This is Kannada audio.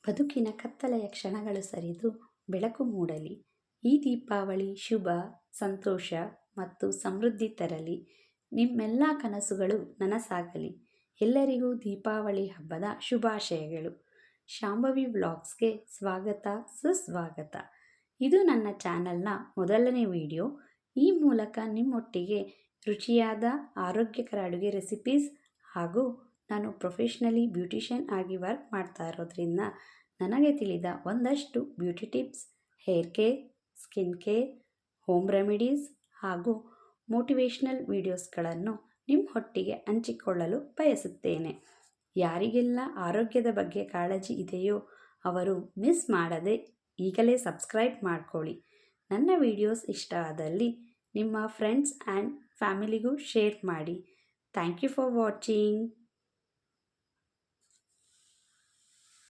ಬದುಕಿನ ಕತ್ತಲೆಯ ಕ್ಷಣಗಳು ಸರಿದು ಬೆಳಕು ಮೂಡಲಿ. ಈ ದೀಪಾವಳಿ ಶುಭ, ಸಂತೋಷ ಮತ್ತು ಸಮೃದ್ಧಿ ತರಲಿ. ನಿಮ್ಮೆಲ್ಲ ಕನಸುಗಳು ನನಸಾಗಲಿ. ಎಲ್ಲರಿಗೂ ದೀಪಾವಳಿ ಹಬ್ಬದ ಶುಭಾಶಯಗಳು. ಶಾಂಭವಿ ವ್ಲಾಗ್ಸ್ಗೆ ಸ್ವಾಗತ, ಸುಸ್ವಾಗತ. ಇದು ನನ್ನ ಚಾನಲ್ನ ಮೊದಲನೇ ವಿಡಿಯೋ. ಈ ಮೂಲಕ ನಿಮ್ಮೊಟ್ಟಿಗೆ ರುಚಿಯಾದ ಆರೋಗ್ಯಕರ ಅಡುಗೆ ರೆಸಿಪೀಸ್ ಹಾಗೂ ನಾನು ಪ್ರೊಫೆಷ್ನಲಿ ಬ್ಯೂಟಿಷಿಯನ್ ಆಗಿ ವರ್ಕ್ ಮಾಡ್ತಾ ಇರೋದ್ರಿಂದ ನನಗೆ ತಿಳಿದ ಒಂದಷ್ಟು beauty tips, hair care, skin care, home remedies ಹಾಗೂ ಮೋಟಿವೇಶ್ನಲ್ ವಿಡಿಯೋಸ್ಗಳನ್ನು ನಿಮ್ಮೊಟ್ಟಿಗೆ ಹಂಚಿಕೊಳ್ಳಲು ಬಯಸುತ್ತೇನೆ. ಯಾರಿಗೆಲ್ಲ ಆರೋಗ್ಯದ ಬಗ್ಗೆ ಕಾಳಜಿ ಇದೆಯೋ ಅವರು ಮಿಸ್ ಮಾಡದೆ ಈಗಲೇ ಸಬ್ಸ್ಕ್ರೈಬ್ ಮಾಡ್ಕೊಳ್ಳಿ. ನನ್ನ ವಿಡಿಯೋಸ್ ಇಷ್ಟ ಆದಲ್ಲಿ ನಿಮ್ಮ ಫ್ರೆಂಡ್ಸ್ ಆ್ಯಂಡ್ ಫ್ಯಾಮಿಲಿಗೂ ಶೇರ್ ಮಾಡಿ. Thank you for watching.